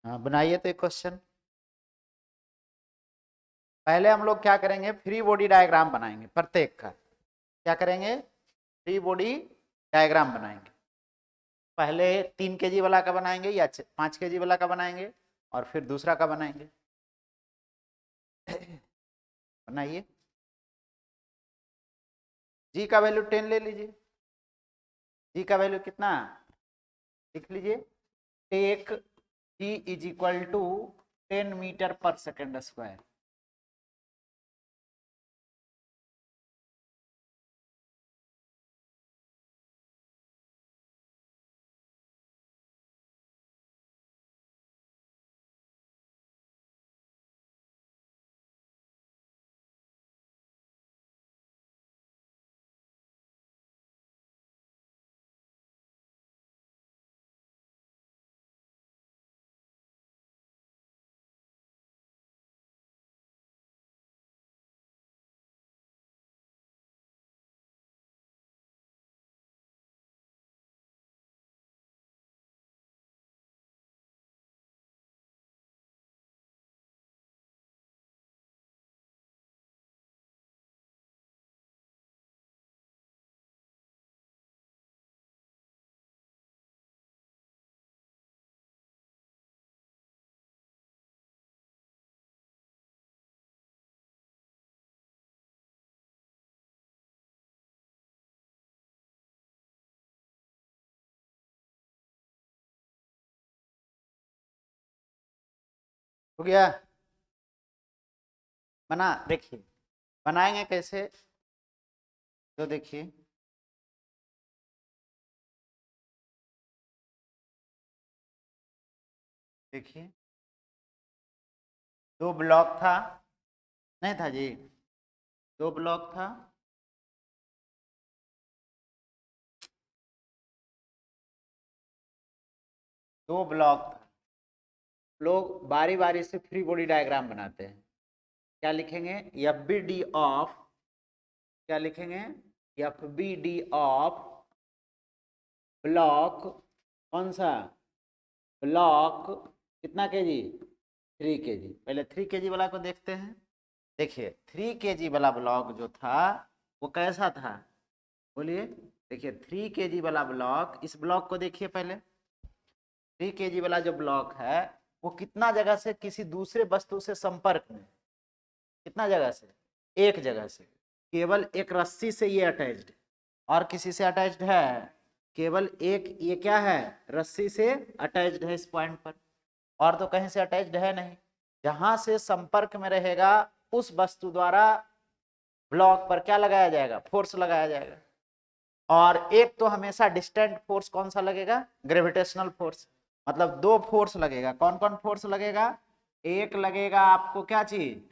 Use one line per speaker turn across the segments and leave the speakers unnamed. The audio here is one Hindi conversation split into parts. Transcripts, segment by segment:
हाँ बनाइए तो एक क्वेश्चन। पहले हम लोग क्या करेंगे, फ्री बॉडी डायग्राम बनाएंगे प्रत्येक का। क्या करेंगे, फ्री बॉडी डायग्राम बनाएंगे। पहले 3 kg वाला का बनाएंगे या 5 kg वाला का बनाएंगे, और फिर दूसरा का बनाएंगे। बनाइए। जी का वैल्यू 10 ले लीजिए। जी का वैल्यू कितना लिख लीजिए, take g is equal to 10 metre second square. हो गया बना। देखिए बनाएंगे कैसे, तो देखिए देखिए 2 ब्लॉक था, नहीं था जी, 2 ब्लॉक था। दो ब्लॉक था। लोग बारी बारी से फ्री बॉडी डायग्राम बनाते हैं। क्या लिखेंगे, एफ बी डी ऑफ, क्या लिखेंगे, F B D of block, कौन सा ब्लॉक, कितना केजी, 3 kg। पहले 3 kg वाला को देखते हैं। देखिए 3 kg वाला ब्लॉक जो था वो कैसा था, बोलिए। देखिए 3 kg वाला ब्लॉक, इस ब्लॉक को देखिए पहले। 3 kg वाला जो ब्लॉक है वो कितना जगह से किसी दूसरे वस्तु से संपर्क में, कितना जगह से, एक जगह से, केवल एक रस्सी से ये अटैच्ड, और किसी से अटैच्ड है, केवल एक, ये क्या है, रस्सी से अटैच्ड है इस पॉइंट पर, और तो कहीं से अटैच्ड है नहीं। जहां से संपर्क में रहेगा उस वस्तु द्वारा ब्लॉक पर क्या लगाया जाएगा, फोर्स लगाया जाएगा। और एक तो हमेशा डिस्टेंट फोर्स कौन सा लगेगा, ग्रेविटेशनल फोर्स। मतलब 2 फोर्स लगेगा। कौन कौन फोर्स लगेगा, एक लगेगा आपको क्या चीज,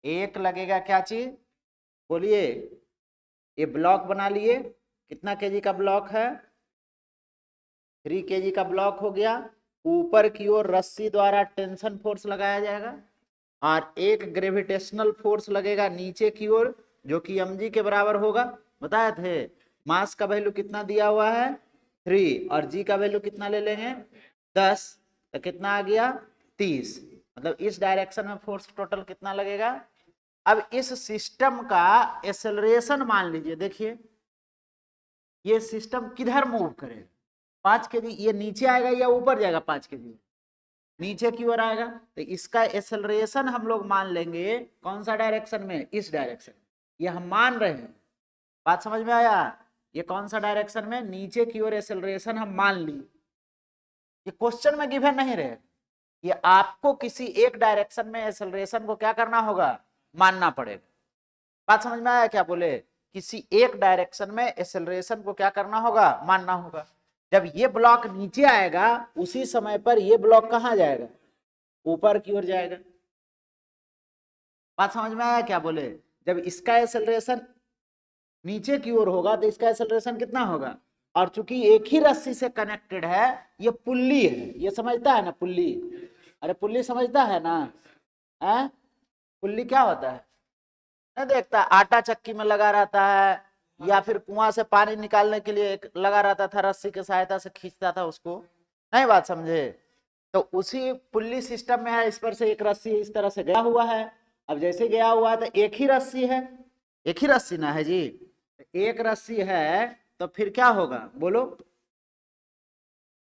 एक लगेगा क्या चीज, बोलिए। ये ब्लॉक बना लिए, कितना केजी का ब्लॉक है, 3 kg का ब्लॉक हो गया। ऊपर की ओर रस्सी द्वारा टेंशन फोर्स लगाया जाएगा, और एक ग्रेविटेशनल फोर्स लगेगा नीचे की ओर, जो कि mg के बराबर होगा। बताए थे मास का वैल्यू कितना दिया हुआ है 3, और g का वैल्यू कितना ले लेंगे 10, तो कितना आ गया 30। मतलब इस डायरेक्शन में फोर्स टोटल कितना लगेगा। अब इस सिस्टम का एक्सेलरेशन मान लीजिए, देखिए ये सिस्टम किधर मूव करेगा, 5 kg, ये नीचे आएगा या ऊपर जाएगा, 5 kg नीचे की ओर आएगा। तो इसका एक्सेलरेशन हम लोग मान लेंगे कौन सा डायरेक्शन में, इस डायरेक्शन। ये हम मान रहे हैं, बात समझ में आया। ये कौन सा डायरेक्शन में, नीचे की ओर एक्सेलरेशन हम मान लिए। ये क्वेश्चन में गिवन नहीं रहे, ये आपको किसी एक डायरेक्शन में एक्सेलरेशन को क्या करना होगा, मानना पड़ेगा। बात समझ में आया क्या, बोले किसी एक डायरेक्शन में एक्सेलरेशन को क्या करना होगा, मानना होगा। जब ये ब्लॉक नीचे आएगा उसी समय पर ये ब्लॉक कहां जाएगा, ऊपर की ओर जाएगा। बात समझ में आया क्या, बोले जब इसका एक्सेलरेशन नीचे की ओर होगा तो इसका एक्सेलरेशन कितना होगा। और चूंकि एक ही रस्सी से कनेक्टेड है, ये पुल्ली है, ये समझता है ना पुल्ली, अरे पुल्ली समझता है ना, पुल्ली क्या होता है, नहीं देखता, आटा चक्की में लगा रहता है या फिर कुआं से पानी निकालने के लिए एक लगा रहता था, रस्सी की सहायता से खींचता था उसको, नहीं बात समझे। तो उसी पुल्ली सिस्टम में है, इस पर से एक रस्सी इस तरह से गया हुआ है। अब जैसे गया हुआ है तो एक ही रस्सी है, एक ही रस्सी ना है जी, एक रस्सी है तो फिर क्या होगा बोलो।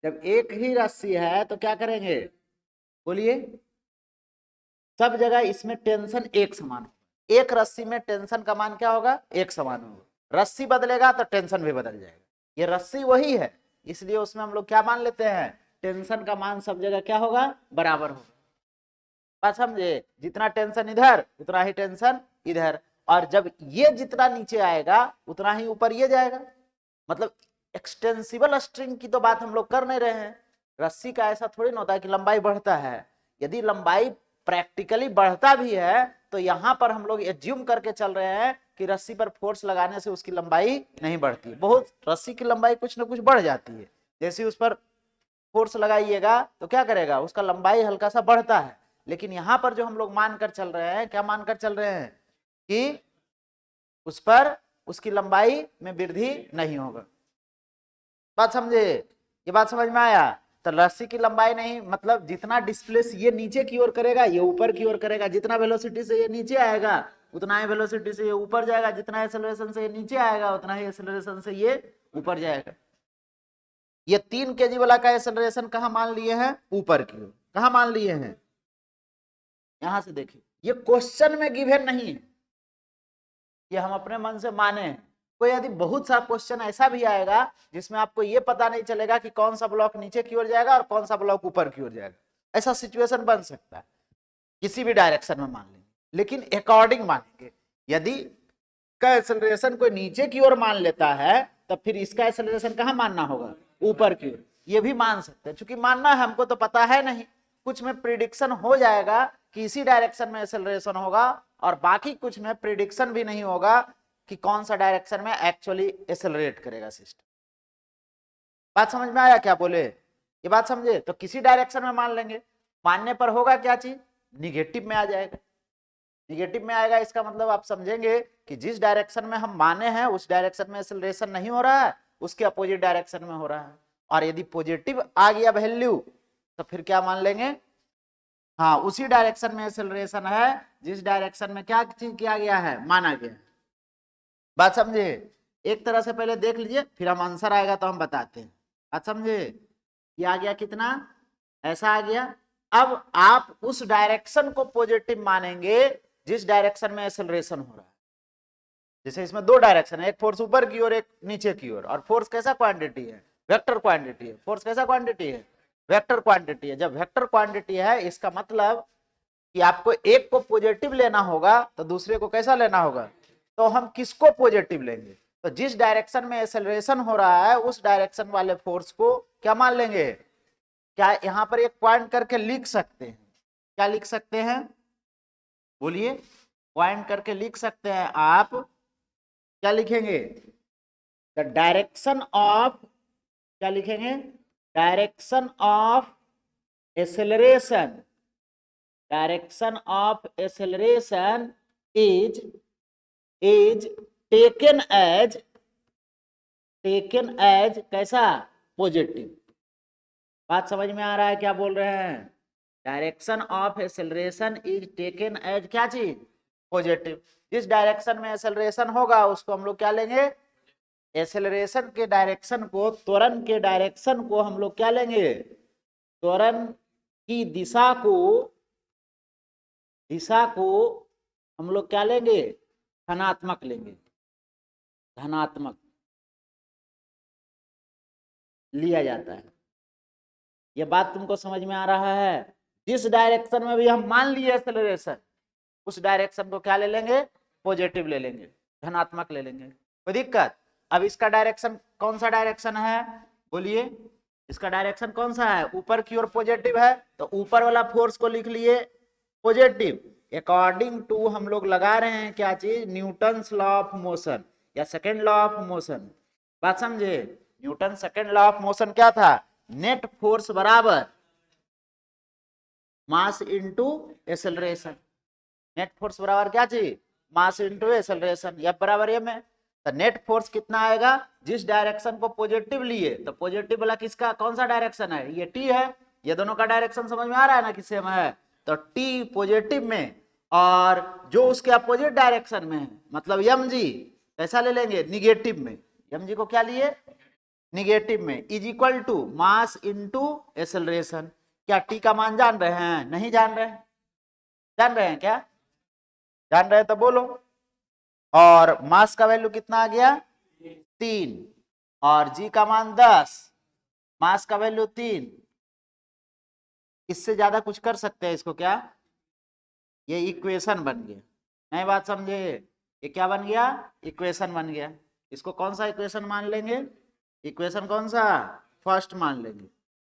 जब एक ही रस्सी है तो क्या करेंगे बोलिए, सब जगह इसमें टेंशन एक समान होगा। एक रस्सी में टेंशन का मान क्या होगा, एक समान होगा। रस्सी बदलेगा तो टेंशन भी बदल जाएगा। ये रस्सी वही है, इसलिए उसमें हम लोग क्या मान लेते हैं, टेंशन का मान सब जगह क्या होगा, बराबर होगा। बात समझे, जितना टेंशन इधर उतना ही टेंशन इधर, और जब ये जितना नीचे आएगा उतना ही ऊपर ये जाएगा। मतलब एक्सटेंसिबल स्ट्रिंग की तो बात हम लोग कर नहीं रहे हैं। रस्सी का ऐसा थोड़ी ना होता है कि लंबाई बढ़ता है। यदि लंबाई प्रैक्टिकली बढ़ता भी है तो यहां पर हम लोग एज्यूम करके चल रहे हैं कि रस्सी पर फोर्स लगाने से उसकी लंबाई नहीं बढ़ती। बहुत रस्सी की लंबाई कुछ ना कुछ बढ़ जाती है, जैसे उस पर फोर्स लगाइएगा तो क्या करेगा, उसका लंबाई हल्का सा बढ़ता है। लेकिन यहां पर जो हम लोग मानकर चल रहे हैं, क्या मानकर चल रहे हैं कि उस पर उसकी लंबाई में वृद्धि नहीं होगा। बात समझे, ये बात समझ में आया। तो रस्सी की लंबाई नहीं, मतलब जितना डिस्प्लेस ये नीचे की ओर करेगा ये ऊपर की ओर करेगा, जितना वेलोसिटी से ये नीचे आएगा उतना ही वेलोसिटी से ये ऊपर जाएगा, जितना एक्सेलरेशन से ये नीचे आएगा उतना ही एक्सेलरेशन से ये ऊपर जाएगा। ये 3 kg वाला का एक्सेलरेशन कहां मान लिए हैं, ऊपर की ओर। कहां मान लिए हैं, यहां से देखिए, ये क्वेश्चन में गिवन नहीं है, ये हम अपने मन से माने हैं। कोई यदि बहुत सा क्वेश्चन ऐसा भी आएगा जिसमें आपको ये पता नहीं चलेगा कि कौन सा ब्लॉक नीचे की ओर जाएगा और कौन सा ब्लॉक ऊपर की ओर जाएगा, ऐसा सिचुएशन बन सकता है, किसी भी डायरेक्शन में मान लेंगे, लेकिन अकॉर्डिंग मानेंगे। यदि का एक्सेलरेशन कोई नीचे की ओर मान लेता है तो फिर इसका एक्सेलरेशन कहां मानना होगा, ऊपर की ओर। ये भी मान सकते हैं, क्योंकि मानना है हमको तो पता है नहीं, कुछ में प्रिडिक्शन हो जाएगा कि इसी डायरेक्शन में एक्सेलरेशन होगा, और बाकी कुछ में प्रिडिक्शन भी नहीं होगा कि कौन सा डायरेक्शन में एक्चुअली एक्सेलरेट करेगा सिस्टम। बात समझ में आया क्या बोले, ये बात समझे। तो किसी डायरेक्शन में मान लेंगे, मानने पर होगा क्या चीज, निगेटिव में आ जाएगा। निगेटिव में आएगा इसका मतलब आप समझेंगे कि जिस डायरेक्शन में हम माने हैं उस डायरेक्शन में एक्सेलरेशन नहीं हो रहा है, उसके अपोजिट डायरेक्शन में हो रहा है। और यदि पॉजिटिव आ गया वैल्यू तो फिर क्या मान लेंगे, हाँ उसी डायरेक्शन में एक्सेलरेशन है जिस डायरेक्शन में क्या चीज किया गया है, माना गया। बात समझे, एक तरह से पहले देख लीजिए फिर हम आंसर आएगा तो हम बताते हैं। बात समझे, ये आ गया कितना, ऐसा आ गया। अब आप उस डायरेक्शन को पॉजिटिव मानेंगे जिस डायरेक्शन में एक्सेलरेशन हो रहा है। जैसे इसमें 2 डायरेक्शन है, एक फोर्स ऊपर की ओर एक नीचे की ओर, और फोर्स कैसा क्वांटिटी है, वेक्टर क्वांटिटी है। फोर्स कैसा क्वांटिटी है, वेक्टर क्वांटिटी है। जब वेक्टर क्वांटिटी है इसका मतलब कि आपको एक को पॉजिटिव लेना होगा तो दूसरे को कैसा लेना होगा, तो हम किसको पॉजिटिव लेंगे, तो जिस डायरेक्शन में एक्सेलरेशन हो रहा है उस डायरेक्शन वाले फोर्स को क्या मान लेंगे। क्या यहां पर एक पॉइंट करके लिख सकते हैं, क्या लिख सकते हैं बोलिए, पॉइंट करके लिख सकते हैं आप, क्या लिखेंगे, द डायरेक्शन ऑफ, क्या लिखेंगे, direction of acceleration, direction of acceleration is taken as कैसा, पॉजिटिव। बात समझ में आ रहा है क्या बोल रहे हैं, direction of acceleration is taken as क्या चीज, पॉजिटिव। जिस डायरेक्शन में एक्सेलरेशन होगा उसको हम लोग क्या लेंगे, एक्सेलरेशन के डायरेक्शन को, त्वरण के डायरेक्शन को हम लोग क्या लेंगे, त्वरण की दिशा को हम लोग क्या लेंगे, धनात्मक लेंगे, धनात्मक लिया जाता है। ये बात तुमको समझ में आ रहा है, जिस डायरेक्शन में भी हम मान लिए एक्सेलरेशन उस डायरेक्शन को क्या ले लेंगे, पॉजिटिव ले लेंगे, धनात्मक ले लेंगे, कोई दिक्कत। अब इसका डायरेक्शन कौन सा डायरेक्शन है बोलिए, इसका डायरेक्शन कौन सा है, ऊपर की ओर पॉजिटिव है, तो ऊपर वाला फोर्स को लिख लिए पॉजिटिव। अकॉर्डिंग टू हम लोग लगा रहे हैं क्या चीज, न्यूटन्स लॉ ऑफ मोशन या सेकेंड लॉ ऑफ मोशन। बात समझे, Newton second law of motion क्या था, नेट फोर्स बराबर मास इनटू एक्सेलरेशन। नेट फोर्स बराबर क्या चीज, मास इनटू एक्सेलरेशन, F बराबर m है। तो नेट फोर्स कितना आएगा, जिस डायरेक्शन को पॉजिटिव लिए, तो पॉजिटिव वाला किसका कौन सा डायरेक्शन है, ये टी है, ये दोनों का डायरेक्शन समझ में आ रहा है ना किससे में है, तो टी पॉजिटिव में, और जो उसके अपोजिट डायरेक्शन में है मतलब एम जी कैसा ले लेंगे, निगेटिव में, एम जी को क्या लिए, निगेटिव में, is equal to mass into acceleration. क्या टी का मान जान रहे हैं, नहीं जान रहे हैं, जान रहे हैं क्या, जान रहे हैं तो बोलो। और मास का वैल्यू कितना आ गया 3, और जी का मान 10, मास का वैल्यू 3, इससे ज्यादा कुछ कर सकते हैं इसको क्या, ये इक्वेशन बन गया, नई बात समझे, ये क्या बन गया, इक्वेशन बन गया। इसको कौन सा इक्वेशन मान लेंगे, इक्वेशन कौन सा, फर्स्ट मान लेंगे,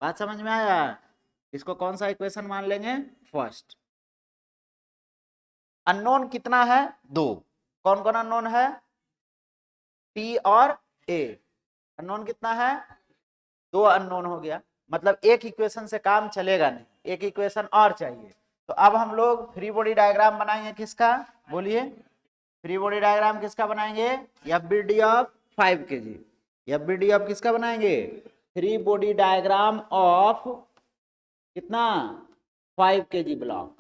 बात समझ में आया, इसको कौन सा इक्वेशन मान लेंगे, फर्स्ट। अननोन कितना है, 2, कौन कौन अननोन है, टी और ए, अननोन कितना है, 2 अननोन हो गया, मतलब एक इक्वेशन से काम चलेगा नहीं, एक इक्वेशन और चाहिए। तो अब हम लोग फ्री बॉडी डायग्राम बनाएंगे किसका, बोलिए, फ्री बॉडी डायग्राम किसका बनाएंगे, FBD of 5 kg, FBD of किसका बनाएंगे, फ्री बॉडी डायग्राम ऑफ कितना 5 kg ब्लॉक,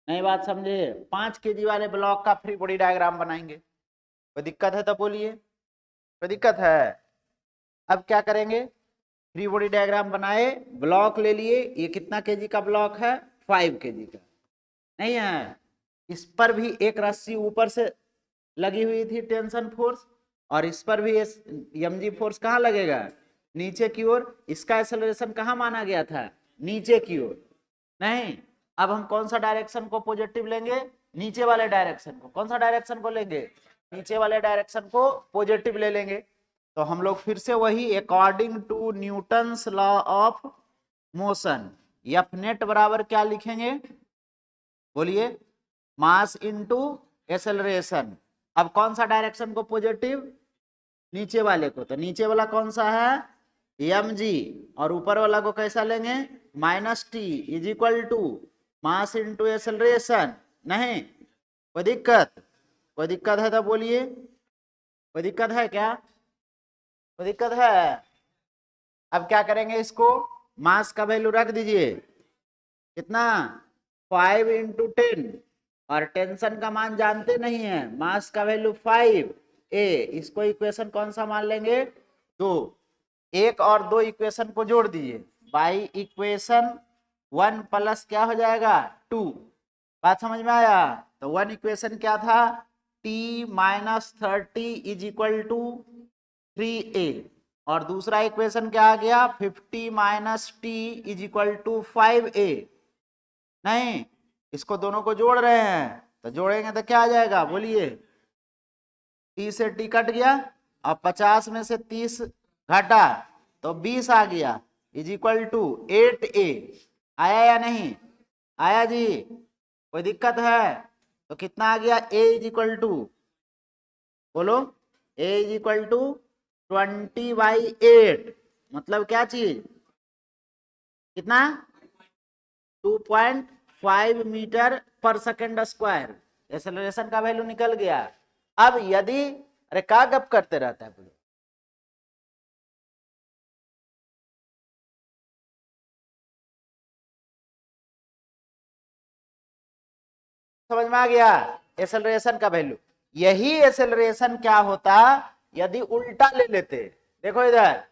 नई बात समझे, 5 kg वाले ब्लॉक का फ्री बॉडी डायग्राम बनाएंगे, कोई दिक्कत है तो बोलिए, कोई दिक्कत है। अब क्या करेंगे, फ्री बॉडी डायग्राम बनाए, ब्लॉक ले लिए, ये कितना केजी का ब्लॉक है, 5 kg का, नहीं है, इस पर भी एक रस्सी ऊपर से लगी हुई थी टेंशन फोर्स, और इस पर भी एमजी फोर्स कहाँ लगेगा, नीचे की ओर, इसका एक्सेलरेशन कहाँ माना गया था, नीचे की ओर, नहीं, अब हम कौन सा डायरेक्शन को पॉजिटिव लेंगे, नीचे वाले डायरेक्शन को, कौन सा डायरेक्शन को लेंगे, नीचे वाले डायरेक्शन को पॉजिटिव ले लेंगे। तो हम लोग फिर से वही according to Newton's law of motion, F net बराबर क्या लिखेंगे, बोलिए, मास इनटू एक्सेलरेशन। अब कौन सा डायरेक्शन को पॉजिटिव, नीचे वाले को, तो नीचे वाला कौन सा है, एम जी, और ऊपर वाला को कैसा लेंगे, minus T is equal to mass into acceleration, नहीं, कोई दिक्कत, कोई दिक्कत है तो बोलिए, कोई दिक्कत है क्या, कोई दिक्कत है। अब क्या करेंगे, इसको मास का वैल्यू रख दीजिए, कितना 5 × 10, और टेंशन का मान जानते नहीं है, मास का वैल्यू 5 ए, इसको इक्वेशन कौन सा मान लेंगे, 2, 1 और 2 इक्वेशन को जोड़ दीजिए, बाई इक्वेशन 1 प्लस क्या हो जाएगा 2, बात समझ में आया। तो 1 इक्वेशन क्या था, t minus 30 is equal to 3a, और दूसरा इक्वेशन क्या आ गया, 50 minus T is equal to 5a, नहीं, इसको दोनों को जोड़ रहे हैं, तो जोड़ेंगे तो क्या आ जाएगा, बोलिए, t से t कट गया, और 50 में से 30 घटा तो 20 आ गया, इज इक्वल टू 8a, आया या नहीं आया जी, कोई दिक्कत है, तो कितना आ गया, a इज इक्वल टू, बोलो, a इज इक्वल टू 20/8, मतलब क्या चीज, कितना 2.5 मीटर पर सेकेंड स्क्वायर, एक्सेलरेशन का वैल्यू निकल गया। अब यदि, अरे क्या गप करते रहता है, समझ में आ गया, एक्सेलरेशन का वैल्यू, यही एक्सेलरेशन क्या होता यदि उल्टा ले लेते, देखो इधर,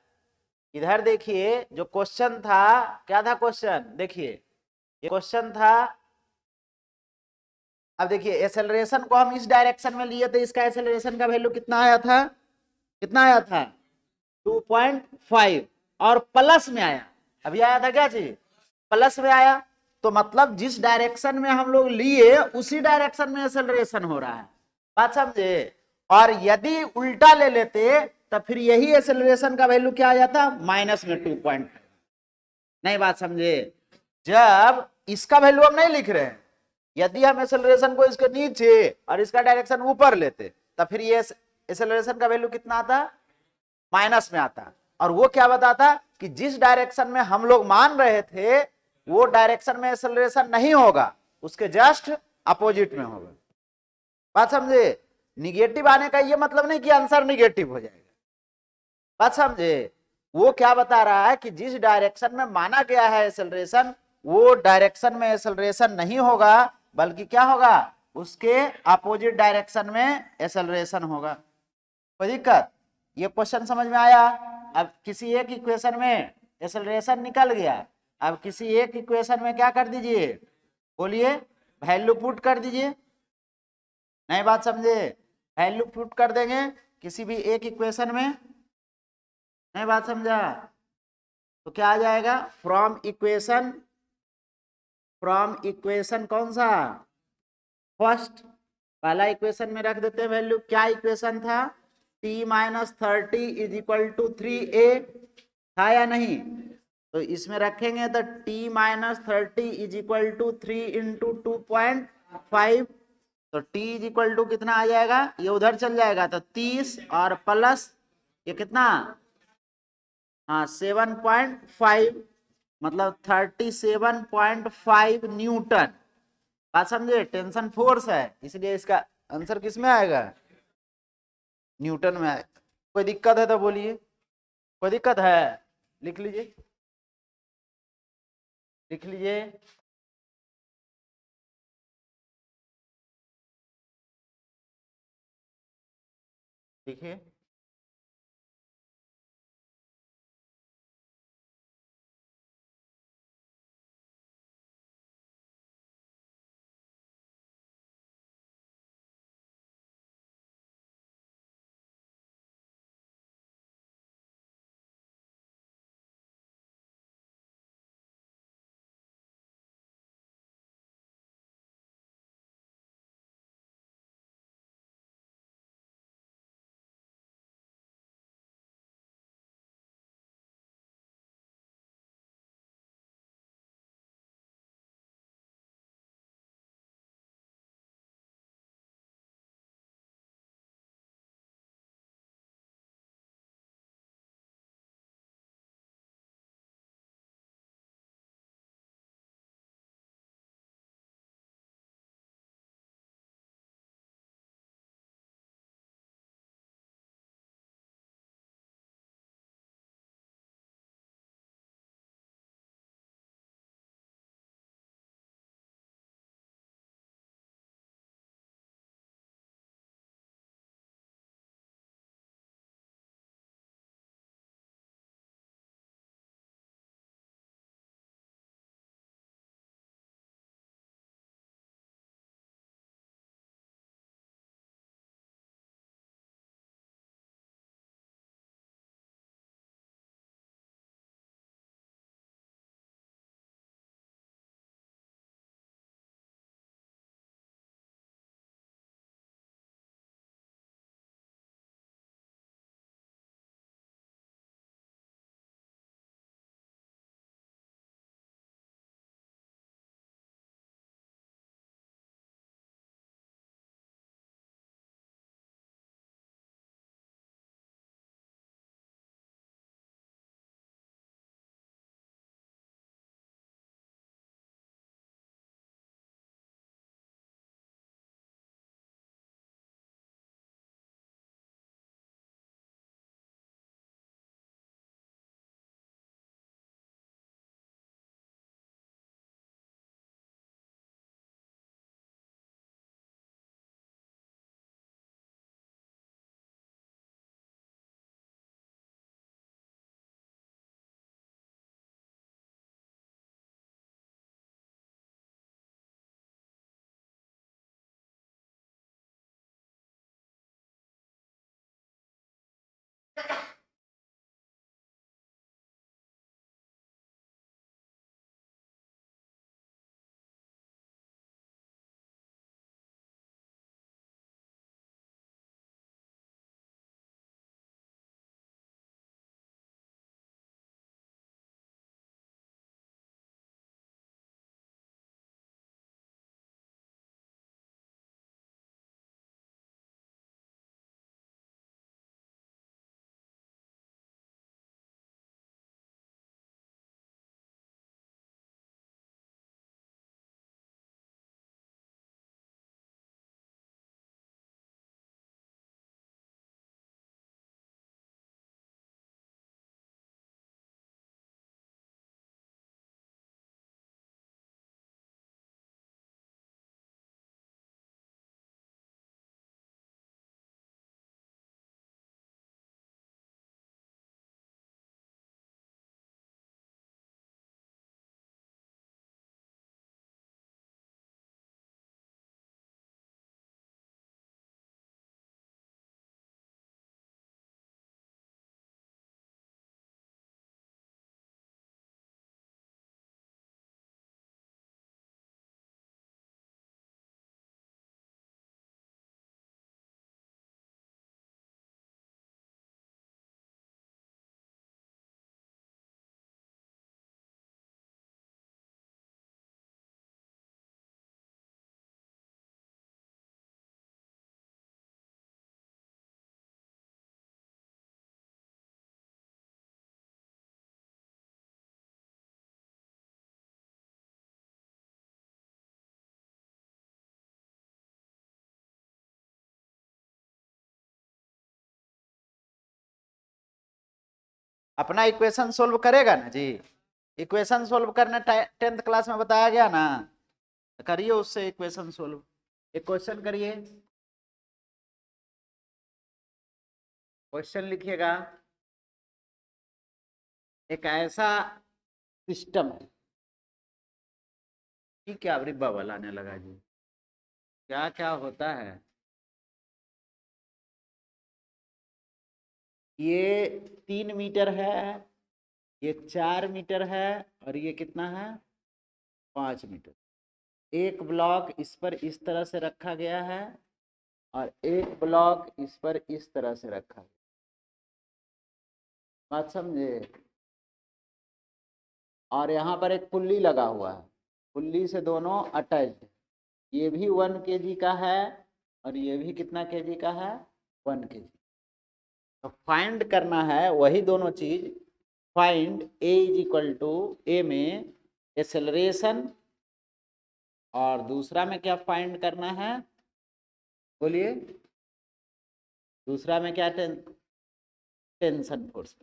इधर देखिए, जो क्वेश्चन था, क्या था क्वेश्चन, देखिए ये क्वेश्चन था, अब देखिए एक्सेलरेशन को हम इस डायरेक्शन में लिए थे, इसका एक्सेलरेशन का वैल्यू कितना आया था, कितना आया था 2.5, और प्लस में आया, अभी आया था क्या चीज, प्लस में आया, तो मतलब जिस डायरेक्शन में हम लोग लिए उसी डायरेक्शन में एक्सेलरेशन हो रहा है, बात समझे। और यदि उल्टा ले लेते तो फिर यही एक्सेलरेशन का वैल्यू क्या आ जाता, माइनस में 2.5, नहीं, बात समझे। जब इसका वैल्यू हम नहीं लिख रहे हैं, यदि हम एक्सेलरेशन को इसके नीचे और इसका डायरेक्शन ऊपर लेते, तो फिर ये एक्सेलरेशन का वैल्यू कितना आता, माइनस में आता, और वो क्या बताता कि जिस डायरेक्शन में हम लोग मान रहे थे वो डायरेक्शन में एक्सेलरेशन नहीं होगा, उसके जस्ट अपोजिट में होगा, बात समझे। निगेटिव आने का ये मतलब नहीं कि आंसर निगेटिव हो जाएगा, बात समझे। वो क्या बता रहा है कि जिस डायरेक्शन में माना गया है एक्सेलरेशन, वो डायरेक्शन में एक्सेलरेशन नहीं होगा, बल्कि क्या होगा, उसके अपोजिट डायरेक्शन में एक्सेलरेशन होगा। कोई दिक्कत? ये क्वेश्चन समझ में आया? अब किसी एक इक्वेशन में एक्सेलरेशन निकल गया, अब किसी एक इक्वेशन में क्या कर दीजिए, बोलिए, वैल्यू पुट कर दीजिए। नई बात समझे? वैल्यू पुट कर देंगे किसी भी एक इक्वेशन में, नई बात समझा? तो क्या आ जाएगा, फ्रॉम इक्वेशन कौन सा, फर्स्ट, पहला इक्वेशन में रख देते हैं वैल्यू। क्या इक्वेशन था, t-30 is equal to 3a, था या नहीं? तो इसमें रखेंगे तो t-30 is equal to 3 into 2.5, तो t इज इक्वल टू कितना आ जाएगा, ये उधर चल जाएगा तो 30 और प्लस ये कितना, हाँ 7.5, मतलब 37.5 न्यूटन। बात समझे, टेंशन फोर्स है, इसलिए इसका आंसर किस में आएगा, न्यूटन में आएगा। कोई दिक्कत है तो बोलिए, कोई दिक्कत है? लिख लीजिए, लिख लीजिए। देखिए अपना इक्वेशन सोल्व करेगा ना जी। इक्वेशन सोल्व करने 10th क्लास में बताया गया ना, करिए उससे इक्वेशन सोल्व। एक क्वेश्चन करिए, क्वेश्चन लिखिएगा। एक ऐसा सिस्टम है कि क्या बबल आने लगा जी, क्या क्या होता है। ये 3 मीटर है, ये 4 मीटर है, और ये कितना है 5 मीटर। एक ब्लॉक इस पर इस तरह से रखा गया है और एक ब्लॉक इस पर इस तरह से रखा गया। बात समझे। और यहाँ पर एक पुल्ली लगा हुआ है, पुल्ली से दोनों अटैच्ड। ये भी 1 kg का है और ये भी कितना kg का है 1 kg। तो फाइंड करना है वही दोनों चीज। Find a is equal to, a में एक्सेलरेशन और दूसरा में क्या फाइंड करना है बोलिए। दूसरा में क्या टेंशन फोर्स।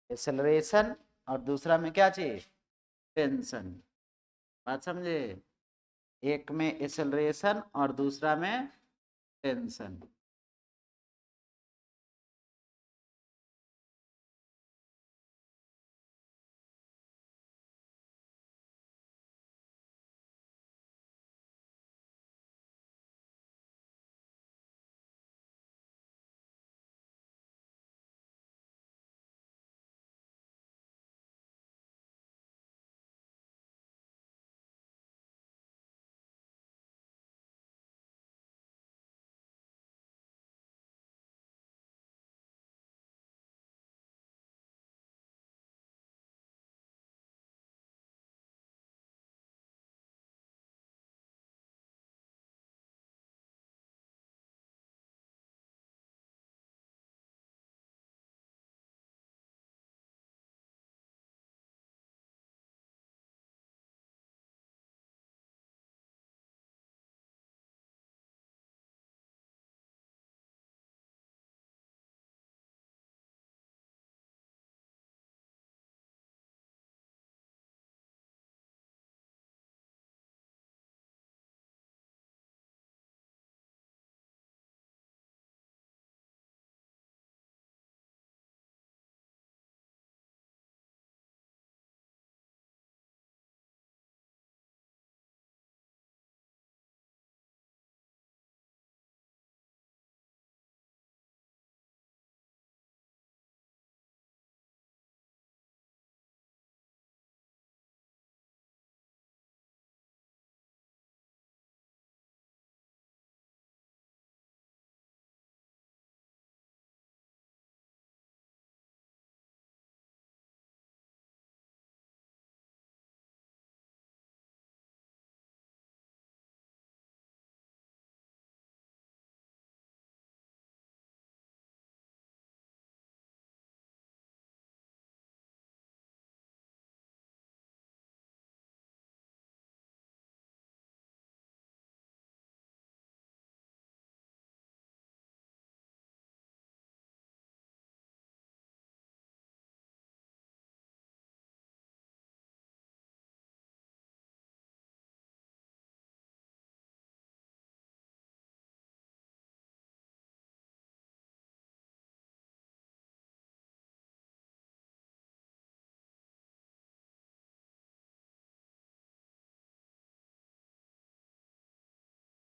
एक्सेलरेशन और दूसरा में क्या चीज टेंशन। बात समझे। एक में एक्सेलरेशन और दूसरा में टेंशन।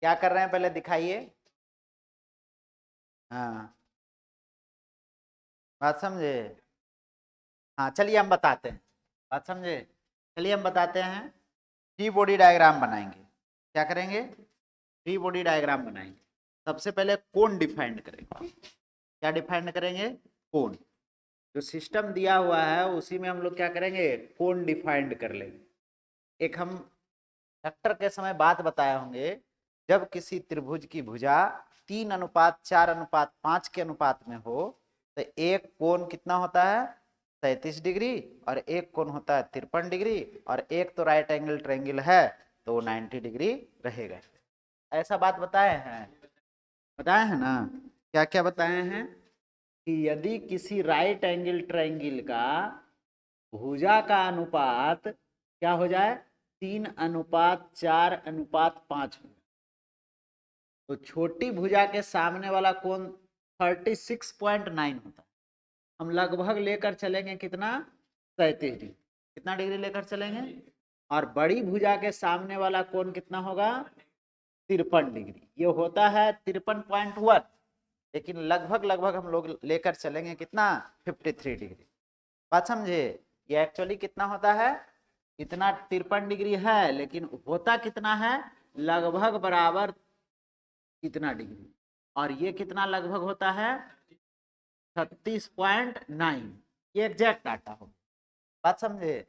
क्या कर रहे हैं पहले दिखाइए। हाँ बात समझे। हाँ चलिए हम बताते हैं। बात समझे। चलिए हम बताते हैं। फ्री बॉडी डायग्राम बनाएंगे। क्या करेंगे फ्री बॉडी डायग्राम बनाएंगे। सबसे पहले कोण डिफाइंड करेंगे। क्या डिफाइंड करेंगे कोण। जो सिस्टम दिया हुआ है उसी में हम लोग क्या करेंगे कोण डिफाइंड कर लेंगे। एक हम चैप्टर के समय बात बताए होंगे, जब किसी त्रिभुज की भुजा 3:4:5 के अनुपात में हो तो एक कोण कितना होता है 37 डिग्री और एक कोण होता है 53 डिग्री और एक तो राइट एंगल ट्रायंगल है तो वो 90 डिग्री रहेगा। ऐसा बात बताए हैं, बताए हैं ना? क्या क्या बताए हैं कि यदि किसी राइट एंगल ट्रायंगल का भुजा का अनुपात क्या हो जाए, 3:4:5 हो, तो छोटी भुजा के सामने वाला कोण 36.9 होता है। हम लगभग लेकर चलेंगे कितना, 37 डिग्री। कितना डिग्री लेकर चलेंगे? और बड़ी भुजा के सामने वाला कोण कितना होगा, 53 डिग्री। ये होता है 53.1, लेकिन लगभग लगभग हम लोग लेकर चलेंगे कितना, 53 डिग्री। बात समझे? ये एक्चुअली कितना होता है, इतना 53 डिग्री है, लेकिन होता कितना है, लगभग बराबर कितना डिग्री, और ये कितना लगभग होता है, 36.9। ये एग्जैक्ट डाटा हो, बात समझे?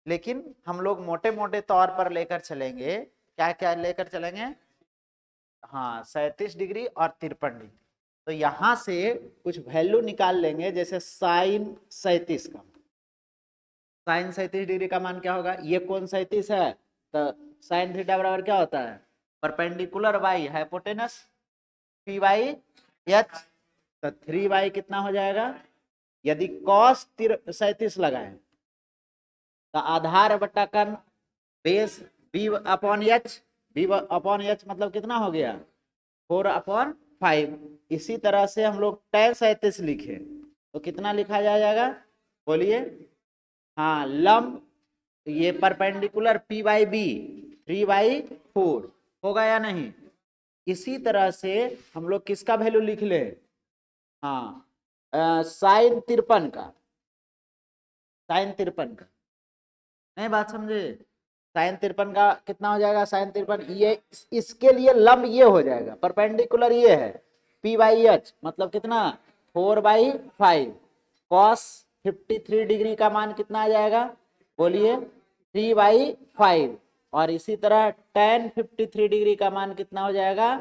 लेकिन हम लोग मोटे मोटे तौर पर लेकर चलेंगे, क्या क्या लेकर चलेंगे, हाँ 37 डिग्री और 53 डिग्री। तो यहां से कुछ वैल्यू निकाल लेंगे, जैसे साइन 37 का, साइन 37 डिग्री का मान क्या होगा, ये कौन 37 है, तो साइन थीटा बराबर क्या होता है, perpendicular by hypotenuse P by H. तो 3 बाई कितना हो जाएगा, यदि कॉस 37 लगाए तो आधार बटा कर्ण base B upon H, B upon H मतलब कितना हो गया, 4/5। इसी तरह से हम लोग tan 37 लिखे तो कितना लिखा जाएगा, बोलिए, हाँ लंब, ये परपेंडिकुलर p बाई बी 3/4 होगा या नहीं। इसी तरह से हम लोग किसका वैल्यू लिख ले, हाँ साइन 53 का, साइन 53 का, नहीं बात समझे, साइन 53 का कितना हो जाएगा, साइन 53 ये इसके लिए लंब ये हो जाएगा, परपेंडिकुलर ये है p बाई एच मतलब कितना 4/5, कॉस 53 डिग्री का मान कितना आ जाएगा, बोलिए 3/5, और इसी तरह tan 53 डिग्री का मान कितना हो जाएगा,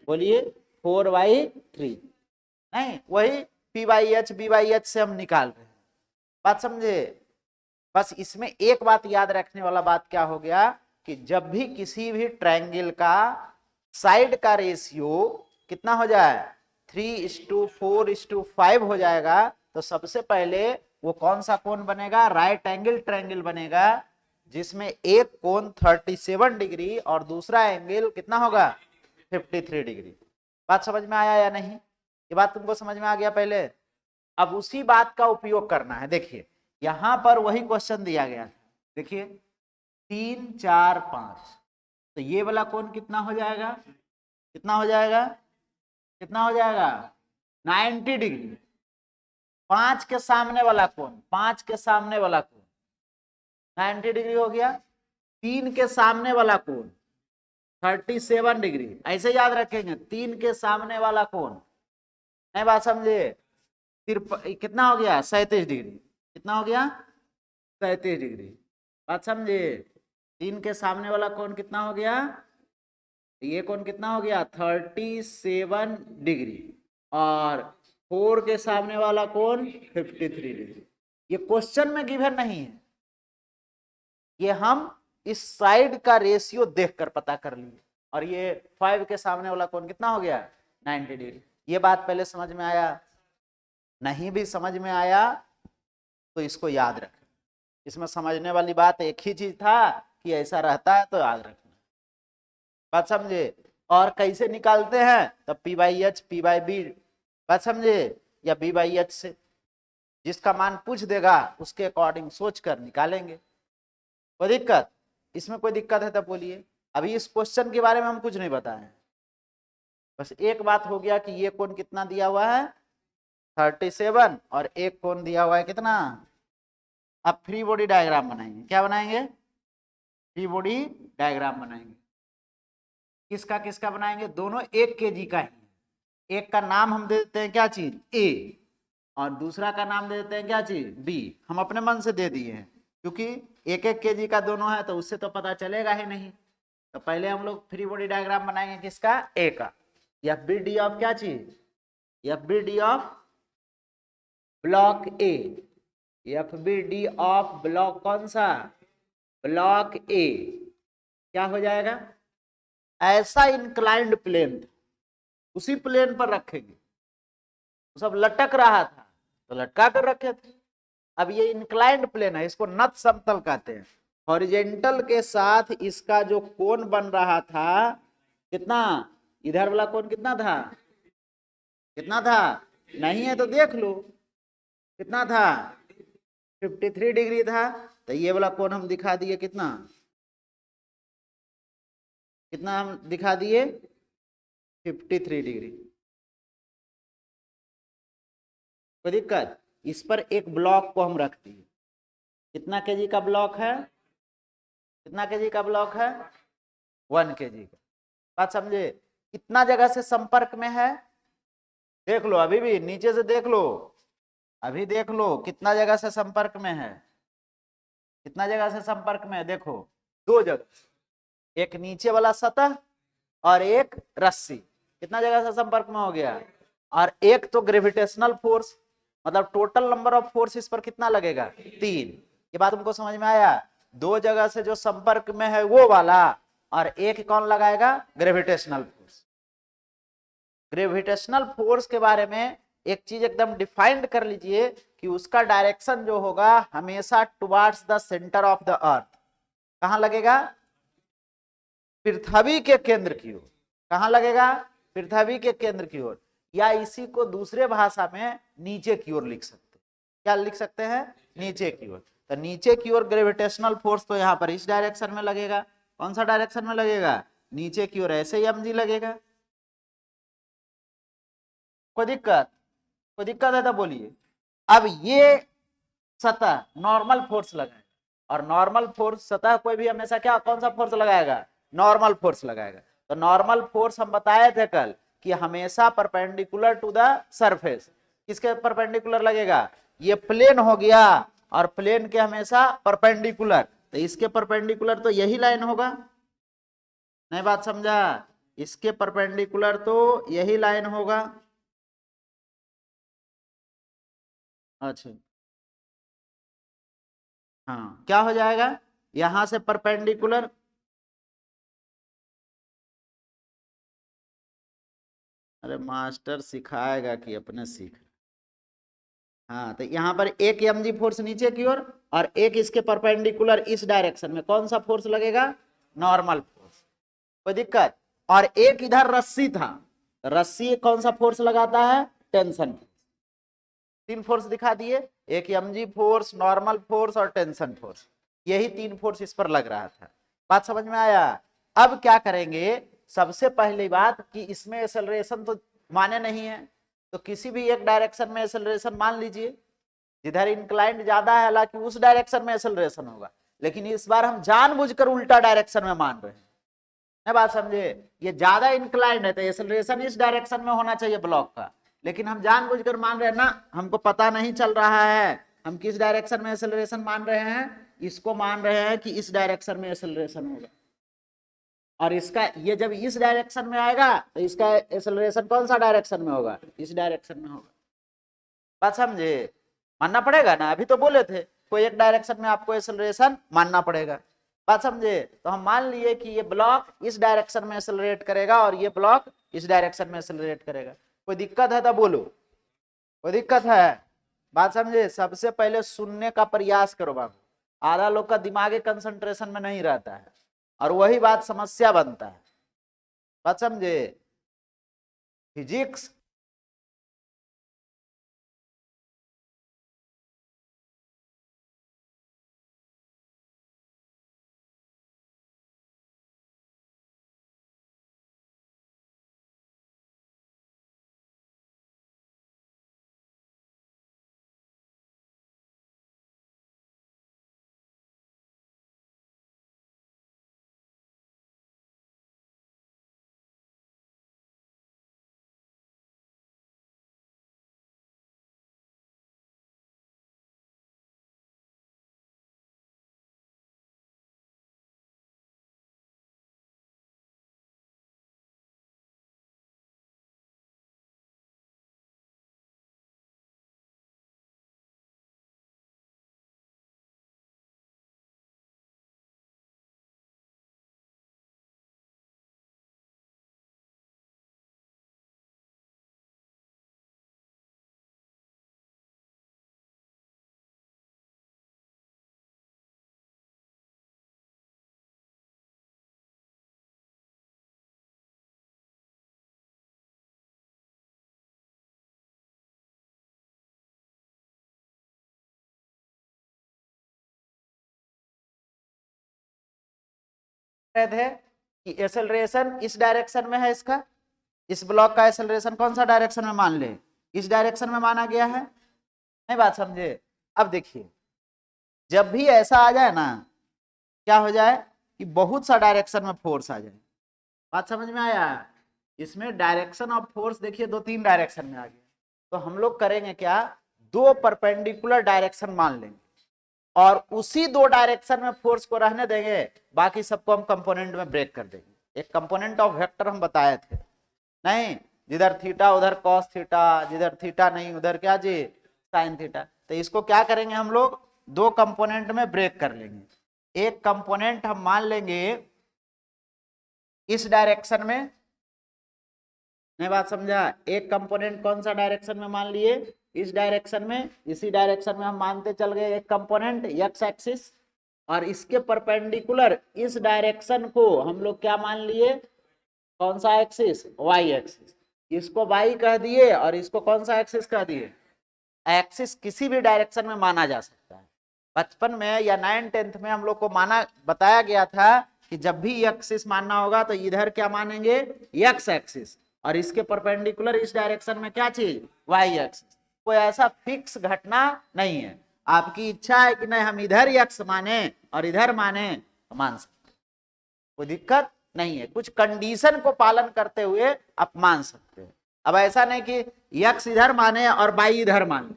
बोलिए 4/3। नहीं वही p by H B by H से हम निकाल रहे हैं, बात समझे? बस इसमें एक बात याद रखने वाला बात क्या हो गया कि जब भी किसी भी ट्रायंगल का साइड का रेशियो कितना हो जाए, 3:4:5 हो जाएगा, तो सबसे पहले वो कौन सा कोण बनेगा, राइट एंगल ट्रायंगल बनेगा, जिसमें एक कोण 37 डिग्री और दूसरा एंगल कितना होगा, 53 डिग्री। बात समझ में आया या नहीं? ये बात तुमको समझ में आ गया पहले? अब उसी बात का उपयोग करना है। देखिए यहां पर वही क्वेश्चन दिया गया था, देखिए 3, 4, 5, तो ये वाला कोण कितना हो जाएगा, कितना हो जाएगा, कितना हो जाएगा, 90 डिग्री। 5 के सामने वाला कोण, 5 के सामने वाला कोण 90 डिग्री हो गया। 3 के सामने वाला कोण 37 डिग्री, ऐसे याद रखेंगे, 3 के सामने वाला कोण, नहीं बात समझे, कितना हो गया, 37 डिग्री, कितना हो गया, 37 डिग्री, बात समझे? 3 के सामने वाला कोण कितना हो गया, ये कोण कितना हो गया, 37 डिग्री, और 4 के सामने वाला कोण 53 डिग्री। ये क्वेश्चन में गिवन नहीं है, ये हम इस साइड का रेशियो देखकर पता कर लिए, और ये 5 के सामने वाला कोण कितना हो गया, 90 डिग्री। ये बात पहले समझ में आया, नहीं भी समझ में आया तो इसको याद रखें। इसमें समझने वाली बात एक ही चीज था कि ऐसा रहता है तो याद रखना, बात समझे? और कैसे निकालते हैं, तब p by H P by B, बात समझे, या b बाई एच से जिसका मान पूछ देगा उसके अकॉर्डिंग सोच कर निकालेंगे। कोई दिक्कत, इसमें कोई दिक्कत है तब बोलिए। अभी इस क्वेश्चन के बारे में हम कुछ नहीं बताए, बस एक बात हो गया कि ये कोण कितना दिया हुआ है 37, और एक कोण दिया हुआ है कितना। अब फ्री बॉडी डायग्राम बनाएंगे, क्या बनाएंगे, फ्री बॉडी डायग्राम बनाएंगे। किसका किसका बनाएंगे, दोनों 1 kg का ही, एक का नाम हम दे देते हैं क्या चीज, ए, और दूसरा का नाम दे देते हैं क्या चीज, बी। हम अपने मन से दे दिए हैं, क्योंकि 1-1 kg का दोनों है तो उससे तो पता चलेगा ही नहीं। तो पहले हम लोग फ्री बॉडी डायग्राम बनाएंगे किसका, ए का, एफ बी डी ऑफ क्या चीज, F B D of block A, F B D of block कौन सा, ब्लॉक ए, क्या हो जाएगा, ऐसा इंक्लाइंड प्लेन था, उसी प्लेन पर रखेंगे, तो सब लटक रहा था तो लटका कर रखे थे। अब ये इंक्लाइंड प्लेन है, इसको नत समतल कहते हैं। हॉरिजेंटल के साथ इसका जो कोण बन रहा था, कितना, इधर वाला कोण कितना था, कितना था, नहीं है तो देख लो कितना था, 53 डिग्री था। तो ये वाला कोण हम दिखा दिए कितना, कितना हम दिखा दिए, 53 डिग्री। कोई दिक्कत, इस पर एक ब्लॉक को हम रख दिए, कितना केजी का ब्लॉक है, कितना केजी का ब्लॉक है, 1 केजी का। बात समझे, कितना जगह से संपर्क में है, देख लो अभी भी नीचे से देख लो, अभी देख लो कितना जगह से संपर्क में है, कितना जगह से संपर्क में है, देखो 2 जगह, एक नीचे वाला सतह और एक रस्सी, कितना जगह से संपर्क में हो गया। और एक तो ग्रेविटेशनल फोर्स, मतलब टोटल नंबर ऑफ फोर्स इस पर कितना लगेगा, 3। ये बात तुमको समझ में आया, 2 जगह से जो संपर्क में है वो वाला, और एक कौन लगाएगा, ग्रेविटेशनल फोर्स। ग्रेविटेशनल फोर्स के बारे में एक चीज एकदम डिफाइंड कर लीजिए कि उसका डायरेक्शन जो होगा हमेशा towards the centre of the earth, कहां लगेगा, पृथ्वी के केंद्र की ओर। कहां लगेगा, पृथ्वी के केंद्र की ओर, या इसी को दूसरे भाषा में नीचे की ओर लिख सकते हैं। क्या लिख सकते हैं, नीचे की ओर। तो नीचे की ओर ग्रेविटेशनल फोर्स तो यहाँ पर इस डायरेक्शन में लगेगा, कौन सा डायरेक्शन में लगेगा, नीचे की ओर, ऐसे ही mg लगेगा। कोई दिक्कत, कोई दिक्कत है तो बोलिए। अब ये सतह नॉर्मल फोर्स लगाएगा, और नॉर्मल फोर्स सतह कोई भी हमेशा क्या, कौन सा फोर्स लगाएगा, नॉर्मल फोर्स लगाएगा। तो नॉर्मल फोर्स हम बताए थे कल कि हमेशा परपेंडिकुलर टू द सरफेस, किसके परपेंडिकुलर लगेगा, ये प्लेन हो गया, और प्लेन के हमेशा परपेंडिकुलर, तो इसके परपेंडिकुलर तो यही लाइन होगा, नहीं बात समझा, इसके परपेंडिकुलर तो यही लाइन होगा। अच्छा, हाँ क्या हो जाएगा, यहां से परपेंडिकुलर, अरे मास्टर सिखाएगा कि अपने सीख, हाँ तो यहाँ पर एक mg फोर्स नीचे की ओर और एक इसके परपेंडिकुलर इस डायरेक्शन में, कौन सा फोर्स लगेगा, नॉर्मल फोर्स। कोई दिक्कत, और एक इधर रस्सी था, रस्सी कौन सा फोर्स लगाता है, टेंशन। 3 फोर्स दिखा दिए, एक mg फोर्स, नॉर्मल फोर्स और टेंशन फोर्स, यही 3 फोर्स इस पर लग रहा था। बात समझ में आया। अब क्या करेंगे, सबसे पहली बात कि इसमें एक्सेलरेशन तो माने नहीं है, तो किसी भी एक डायरेक्शन में एक्सेलरेशन मान लीजिए, जिधर इंक्लाइंड ज्यादा है हालांकि उस डायरेक्शन में एक्सेलरेशन होगा, लेकिन इस बार हम जानबूझकर उल्टा डायरेक्शन में मान रहे हैं, है बात समझे, ये ज्यादा इंक्लाइंड है तो एक्सेलरेशन इस डायरेक्शन में होना चाहिए ब्लॉक का, लेकिन हम जानबूझकर मान रहे हैं ना, हमको पता नहीं चल रहा है हम किस डायरेक्शन में एक्सेलरेशन मान रहे हैं, इसको मान रहे हैं कि इस डायरेक्शन में एक्सेलरेशन होगा, और इसका ये जब इस डायरेक्शन में आएगा तो इसका एक्सेलरेशन कौन सा डायरेक्शन में होगा, इस डायरेक्शन में होगा। बात समझे, मानना पड़ेगा ना, अभी तो बोले थे कोई एक डायरेक्शन में आपको एक्सेलरेशन मानना पड़ेगा। बात समझे, तो हम मान लिए कि ये ब्लॉक इस डायरेक्शन में एक्सेलरेट करेगा और ये ब्लॉक इस डायरेक्शन में एक्सेलरेट करेगा। कोई दिक्कत है तो बोलो, कोई दिक्कत है, बात समझे। सबसे पहले सुनने का प्रयास करो बाबू, आधा लोग का दिमागी कंसंट्रेशन में नहीं रहता है और वही बात समस्या बनता है। बात समझे, फिजिक्स कहते हैं कि एक्सेलरेशन इस डायरेक्शन में है, इसका इस ब्लॉक का एक्सेलरेशन कौन सा डायरेक्शन में मान ले, इस डायरेक्शन में माना गया है, नहीं बात समझे। अब देखिए जब भी ऐसा आ जाए ना, क्या हो जाए कि बहुत सा डायरेक्शन में फोर्स आ जाए, बात समझ में आया। इसमें डायरेक्शन ऑफ फोर्स देखिए 2-3 डायरेक्शन में आ गया, तो हम लोग करेंगे क्या, 2 परपेंडिकुलर डायरेक्शन मान लेंगे और उसी 2 डायरेक्शन में फोर्स को रहने देंगे, बाकी सबको हम कंपोनेंट में ब्रेक कर देंगे। एक कंपोनेंट ऑफ वेक्टर हम बताए थे, नहीं जिधर थीटा उधर कॉस थीटा, जिधर थीटा नहीं उधर क्या जी साइन थीटा। तो इसको क्या करेंगे हम लोग, 2 कंपोनेंट में ब्रेक कर लेंगे। एक कंपोनेंट हम मान लेंगे इस डायरेक्शन में, नहीं बात समझा, एक कंपोनेंट कौन सा डायरेक्शन में मान लिए, इस डायरेक्शन में, इसी डायरेक्शन में हम मानते चल गए एक कंपोनेंट एक्स एक्सिस, और इसके परपेंडिकुलर इस डायरेक्शन को हम लोग क्या मान लिए, कौन सा एक्सिस, वाई एक्सिस। इसको वाई कह दिए और इसको कौन सा एक्सिस कह दिए, एक्सिस। किसी भी डायरेक्शन में माना जा सकता है। बचपन में या 9th-10th में हम लोग को माना बताया गया था कि जब भी एक्सिस मानना होगा तो इधर क्या मानेंगे, एक्स एक्सिस, और इसके परपेंडिकुलर इस डायरेक्शन में क्या चीज, वाई एक्सिस। कोई ऐसा फिक्स घटना नहीं है, आपकी इच्छा है कि नहीं हम इधर एक्स माने और इधर माने तो मान सकते, कोई दिक्कत नहीं है। कुछ कंडीशन को पालन करते हुए आप मान सकते हैं। अब ऐसा नहीं कि यक्स इधर माने और बाई इधर माने,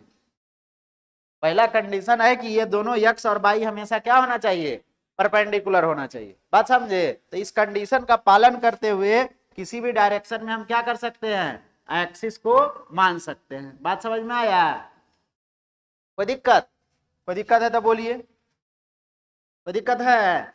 पहला कंडीशन है कि ये दोनों यक्स और बाई हमेशा क्या होना चाहिए, परपेंडिकुलर होना चाहिए, बात समझे। तो इस कंडीशन का पालन करते हुए किसी भी डायरेक्शन में हम क्या कर सकते हैं, एक्सिस को मान सकते हैं। बात समझ में आया, कोई दिक्कत, कोई दिक्कत है तो बोलिए, कोई दिक्कत है।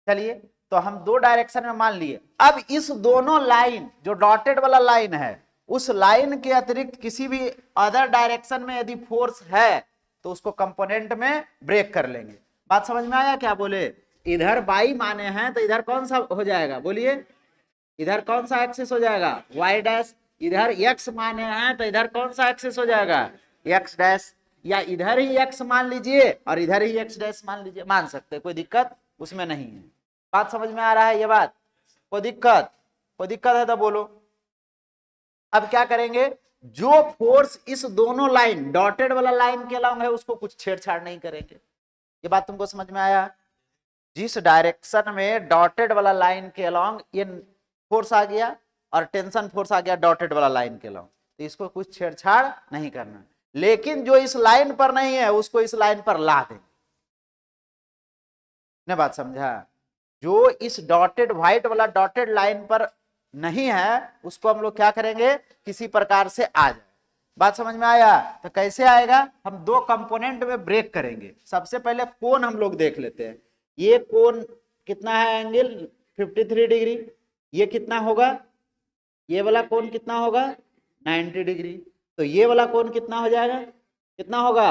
चलिए तो हम 2 डायरेक्शन में मान लिए। अब इस दोनों लाइन जो डॉटेड वाला लाइन है, उस लाइन के अतिरिक्त किसी भी अदर डायरेक्शन में यदि फोर्स है तो उसको कंपोनेंट में ब्रेक कर लेंगे। बात समझ में आया क्या बोले, इधर बाई माने हैं तो इधर कौन सा हो जाएगा, बोलिए इधर कौन सा एक्सिस हो जाएगा, वाई डैश। इधर एक्स माने हैं तो इधर कौन सा एक्सिस हो जाएगा, एक्स डैश। या इधर ही एक्स मान लीजिए और इधर ही एक्स डैश मान लीजिए, मान सकते, कोई दिक्कत उसमें नहीं है। बात समझ में आ रहा है ये बात, कोई दिक्कत, कोई दिक्कत है तो बोलो। अब क्या करेंगे, जो फोर्स इस दोनों लाइन डॉटेड वाला लाइन के अलावा है उसको कुछ छेड़छाड़ नहीं करेंगे। ये बात तुमको समझ में आया, जिस डायरेक्शन में डॉटेड वाला लाइन के अलावा ये फोर्स आ गया और टेंशन फोर्स आ गया डॉटेड वाला लाइन के अलावा, तो इसको कुछ छेड़छाड़ नहीं करना। लेकिन जो इस लाइन पर नहीं है उसको इस लाइन पर ला देंगे, ने बात समझा। जो इस डॉटेड व्हाइट वाला डॉटेड लाइन पर नहीं है उसको हम लोग क्या करेंगे, किसी प्रकार से आ जाए। बात समझ में आया, तो कैसे आएगा, हम 2 कंपोनेंट में ब्रेक करेंगे। सबसे पहले कोण हम लोग देख लेते हैं, ये कोण कितना है, एंगल 53 डिग्री। ये कितना होगा, ये वाला कोण कितना होगा 90 डिग्री। तो ये वाला कोण कितना हो जाएगा, कितना होगा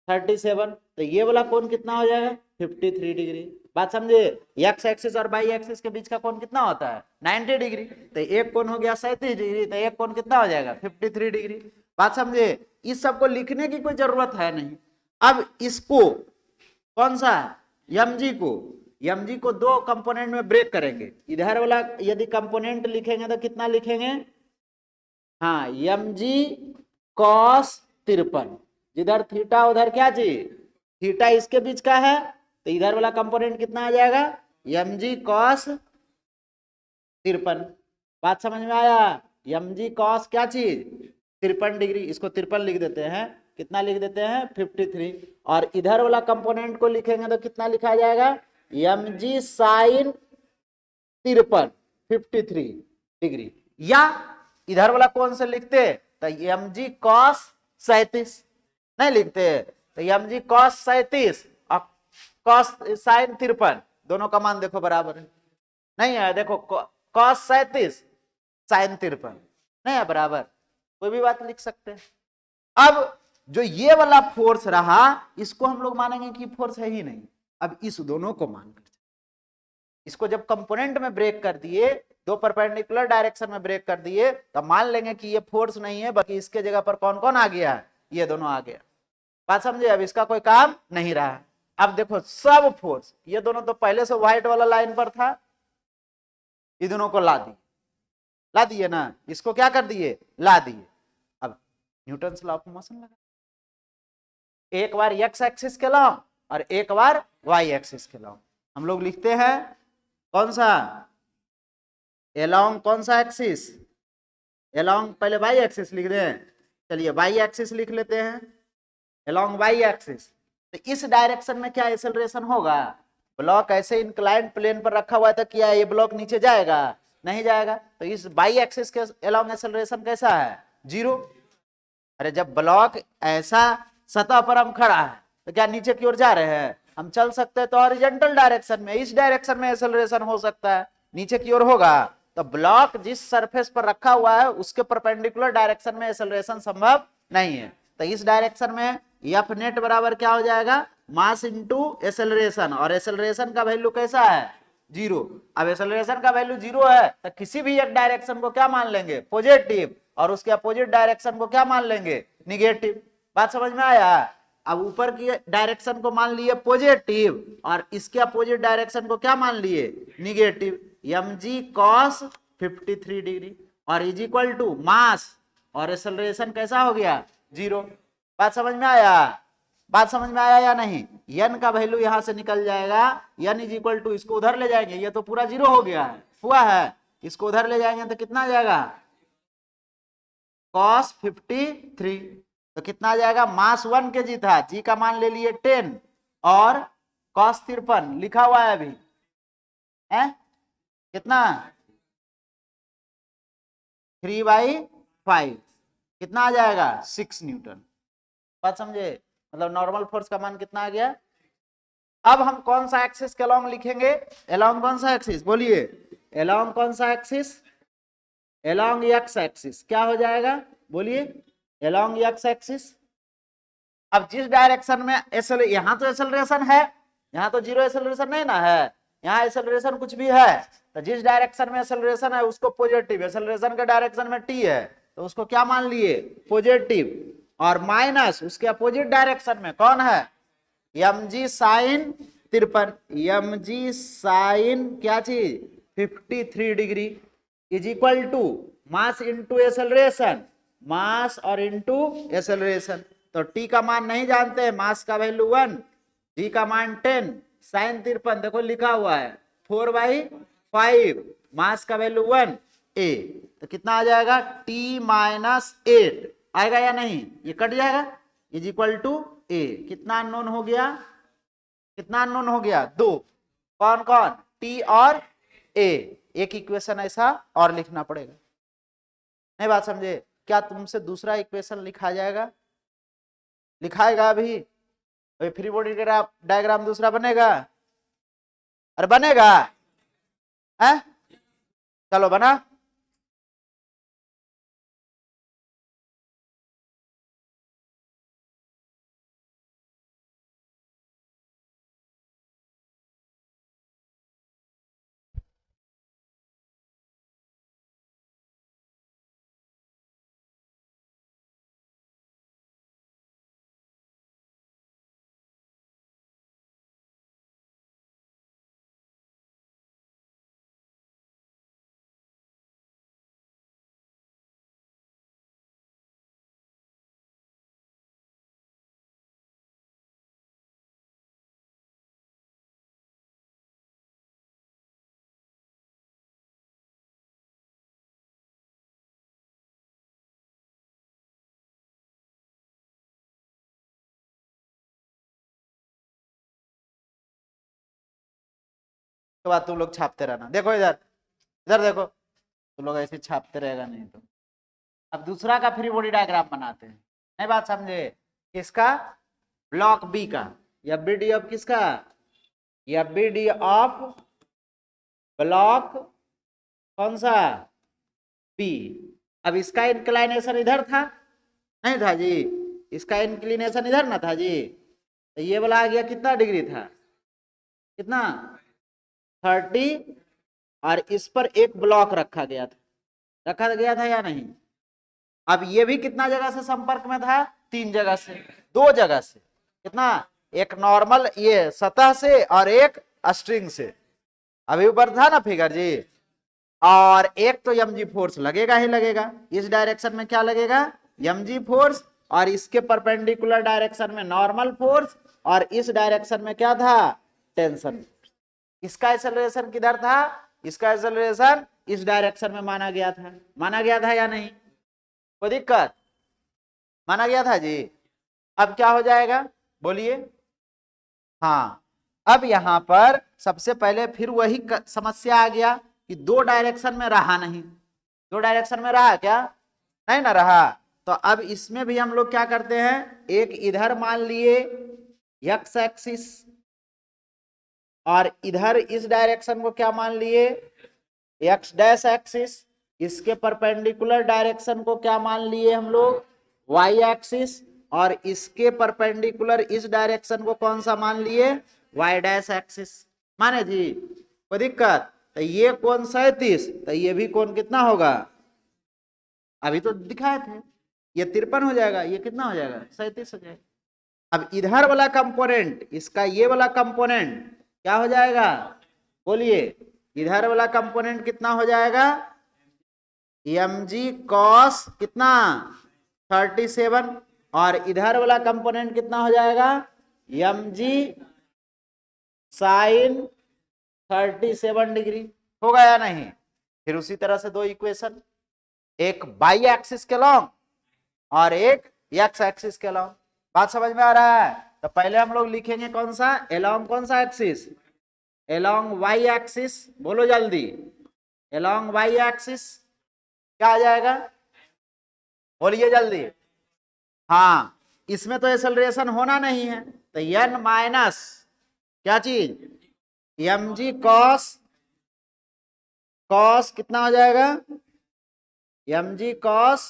37। तो ये वाला कोण कितना हो जाएगा 53 डिग्री। बात समझे, एक्स एक्सिस और वाई एक्सिस के बीच का कोण कितना होता है 90 डिग्री। तो एक कोण हो गया 37 डिग्री, तो एक कोण कितना हो जाएगा 53 डिग्री। बात समझे, इस सब को लिखने की कोई जरूरत है नहीं। अब इसको कौन सा, एम जी को 2 कंपोनेंट में ब्रेक करेंगे। इधर वाला यदि कंपोनेंट लिखेंगे तो कितना लिखेंगे, हाँ एम जी कॉस 53, जिधर थीटा उधर क्या चीज, थीटा इसके बीच का है, तो इधर वाला कंपोनेंट कितना आ जाएगा एम जी कॉस 53। बात समझ में आया, एम जी कॉस क्या चीज 53 डिग्री, इसको 53 लिख देते हैं, कितना लिख देते हैं 53। और इधर वाला कंपोनेंट को लिखेंगे तो कितना लिखा जाएगा एम जी साइन 53 डिग्री। या इधर वाला कौन से लिखते, तो एम जी कॉस 37 नहीं लिखते, तो एम जी कॉस 37 और कॉस साइन 53, दोनों का मान देखो बराबर है, नहीं है, देखो कॉस 37 साइन 53 नहीं है बराबर, कोई भी बात लिख सकते हैं। अब जो ये वाला फोर्स रहा इसको हम लोग मानेंगे कि फोर्स है ही नहीं। अब इस दोनों को मानकर इसको जब कंपोनेंट में ब्रेक कर दिए, 2 परपेंडिकुलर डायरेक्शन में ब्रेक कर दिए, तो मान लेंगे कि ये फोर्स नहीं है, बल्कि इसके जगह पर कौन कौन आ गया, ये दोनों आ गया। बात समझे, अब इसका कोई काम नहीं रहा। अब देखो सब फोर्स, ये दोनों तो पहले से व्हाइट वाला लाइन पर था, ये दोनों को ला दिए ना, इसको क्या कर दिए, ला दिए। अब न्यूटन लॉ ऑफ मोशन लगा, एक बार एक्स एक्सिस के लॉन्ग और एक बार वाई एक्सिस के लॉन्ग। हम लोग लिखते हैं कौन सा, एलॉन्ग कौन सा एक्सिस, एलॉन्ग पहले वाई एक्सिस लिख दें, चलिए वाई एक्सिस लिख लेते हैं, एलॉन्ग वाई एक्सिस। तो इस डायरेक्शन में क्या एक्सेलरेशन होगा, ब्लॉक ऐसे इंक्लाइंड प्लेन पर रखा हुआ था, क्या ये ब्लॉक नीचे जाएगा, नहीं जाएगा। तो इस वाई एक्सिस के एलॉन्ग एक्सेलरेशन कैसा है, 0। अरे जब ब्लॉक ऐसा सतह पर हम खड़ा है तो क्या नीचे की ओर जा रहे हैं, हम चल सकते हैं तो हॉरिजॉन्टल डायरेक्शन में, इस डायरेक्शन में एक्सेलरेशन हो सकता है, नीचे की ओर होगा। तो ब्लॉक जिस सरफेस पर रखा हुआ है उसके परपेंडिकुलर डायरेक्शन में एक्सेलरेशन संभव नहीं है। तो इस डायरेक्शन में एफ नेट बराबर क्या हो जाएगा, मास इंटू एक्सेलरेशन, और एक्सेलरेशन का वैल्यू कैसा है, 0। अब एक्सेलरेशन का वैल्यू 0 है तो किसी भी एक डायरेक्शन को क्या मान लेंगे, पॉजिटिव, और उसके अपोजिट डायरेक्शन को क्या मान लेंगे, निगेटिव। बात समझ में आया। अब ऊपर की डायरेक्शन को मान लिए पॉजिटिव और इसके अपोजिट डायरेक्शन को क्या मान लिए, निगेटिव, mg cos 53 डिग्री, और इज इक्वल टू मास और एक्सेलरेशन कैसा हो गया, 0। बात समझ में आया, बात समझ में आया या नहीं। n का वैल्यू यहां से निकल जाएगा, n इज इक्वल टू, इसको उधर ले जाएंगे, ये तो पूरा 0 हो गया है, हुआ है, इसको उधर ले जाएंगे तो कितना आ जाएगा, cos 53। तो कितना आ जाएगा, मास 1 kg था, जी का मान ले लिए 10 और cos 53 लिखा हुआ है अभी है कितना, 3/5, कितना आ जाएगा, 6 न्यूटन। बात समझे, मतलब नॉर्मल फोर्स का मान कितना आ गया। अब हम कौन सा एक्सिस के अलोंग लिखेंगे, अलोंग कौन सा एक्सिस बोलिए, अलोंग कौन सा एक्सिस, अलोंग एक्स एक्सिस, क्या हो जाएगा बोलिए, अलोंग एक्स एक्सिस। अब जिस डायरेक्शन में यहाँ तो एक्सेलरेशन है, यहाँ तो 0 एक्सेलरेशन नहीं ना है, यहाँ एक्सेलरेशन कुछ भी है, तो जिस डायरेक्शन में एक्सेलरेशन है उसको पॉजिटिव, एक्सेलरेशन के डायरेक्शन में टी है तो उसको क्या मान लिए, पॉजिटिव, और माइनस उसके अपोजिट डायरेक्शन में कौन है, mg साइन 53, mg साइन क्या चीज 53 degree, is equal to mass into acceleration, mass और इंटू एक्सेलरेशन। तो टी का मान नहीं जानते हैं, मास का वैल्यू 1, जी का मान 10, साइन 53 देखो लिखा हुआ है 4/5, मास का वैल्यू 1 ए, तो कितना आ जाएगा टी माइनस 8 आएगा या नहीं, ये कट जाएगा, इज इक्वल टू ए। कितना अननोन हो गया, कितना अननोन हो गया, 2, कौन कौन, टी और ए। एक इक्वेशन ऐसा और लिखना पड़ेगा, नहीं बात समझे। क्या तुमसे दूसरा इक्वेशन लिखा जाएगा, लिखाएगा अभी फ्री बॉडी डायग्राम दूसरा बनेगा, अरे बनेगा है, चलो बना। तो बात तुम लोग छापते रहना, देखो इधर, इधर देखो, तुम लोग ऐसे छापते रहेगा नहीं तो। अब दूसरा का फ्री बॉडी डायग्राम बनाते हैं, नहीं बात समझे, किसका, ब्लॉक बी का, या बी डी ऑफ किसका, या बी डी ऑफ ब्लॉक कौन सा, बी। अब इसका इंक्लाइनेशन इधर था, नहीं था जी, इसका इंक्लिनेशन इधर ना था जी, तो ये वाला आ गया कितना डिग्री था, कितना 30, और इस पर एक ब्लॉक रखा गया था, रखा गया था या नहीं। अब ये भी कितना जगह से संपर्क में था, 3 जगह से, 2 जगह से, कितना एक नॉर्मल ये सतह से और एक स्ट्रिंग से, अभी ऊपर था ना फिगर जी। और एक तो mg फोर्स लगेगा ही लगेगा, इस डायरेक्शन में क्या लगेगा mg फोर्स, और इसके परपेंडिकुलर डायरेक्शन में नॉर्मल फोर्स, और इस डायरेक्शन में क्या था टेंशन। इसका एक्सेलरेशन किधर था, इसका एक्सेलरेशन इस डायरेक्शन में माना गया था या नहीं, कोई दिक्कत, माना गया था जी। अब क्या हो जाएगा बोलिए। हाँ, अब यहां पर सबसे पहले फिर वही समस्या आ गया कि दो डायरेक्शन में रहा नहीं, दो डायरेक्शन में रहा क्या, नहीं ना रहा। तो अब इसमें भी हम लोग क्या करते हैं, एक इधर मान लिए एक्स एक्सिस, और इधर इस डायरेक्शन को क्या मान लिए एक्स डैश एक्सिस, इसके परपेंडिकुलर डायरेक्शन को क्या मान लिए हम लोग वाई एक्सिस, और इसके परपेंडिकुलर इस डायरेक्शन को कौन सा मान लिए वाई डैश एक्सिस, माने जी, कोई दिक्कत। तो ये कोण 37, तो ये भी कोण कितना होगा, अभी तो दिखाए थे, ये 53 हो जाएगा, ये कितना हो जाएगा 37 हो जाएगा। अब इधर वाला कंपोनेंट, इसका ये वाला कंपोनेंट क्या हो जाएगा बोलिए, इधर वाला कंपोनेंट कितना हो जाएगा mg cos कितना 37, और इधर वाला कंपोनेंट कितना हो जाएगा mg sin 37 डिग्री, होगा या नहीं। फिर उसी तरह से दो इक्वेशन, एक बाई एक्सिस के लॉन्ग और एक एक्स एक्सिस के लॉन्ग, बात समझ में आ रहा है। तो पहले हम लोग लिखेंगे कौन सा एलॉन्ग, कौन सा एक्सिस, एलॉन्ग वाई एक्सिस, बोलो जल्दी, एलॉन्ग वाई एक्सिस क्या आ जाएगा बोलिए जल्दी। हाँ, इसमें तो एक्सेलरेशन होना नहीं है, तो n माइनस क्या चीज mg cos कितना हो जाएगा mg cos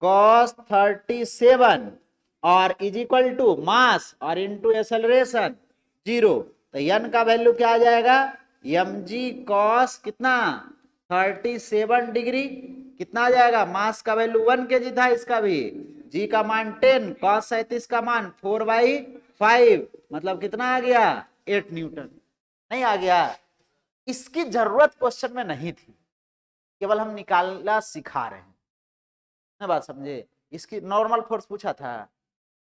37 और इज इक्वल टू मास और इनटू एक्सेलरेशन 0। तो n का वैल्यू क्या आ जाएगा mg cos कितना 37 डिग्री, कितना आ जाएगा, मास का वैल्यू 1 kg था, इसका भी g का मान 10, cos 37 का मान 4/5, मतलब कितना आ गया 8 न्यूटन, नहीं आ गया। इसकी जरूरत क्वेश्चन में नहीं थी, केवल हम निकालना सिखा रहे हैं ना, बात समझे। इसकी नॉर्मल फोर्स पूछा था,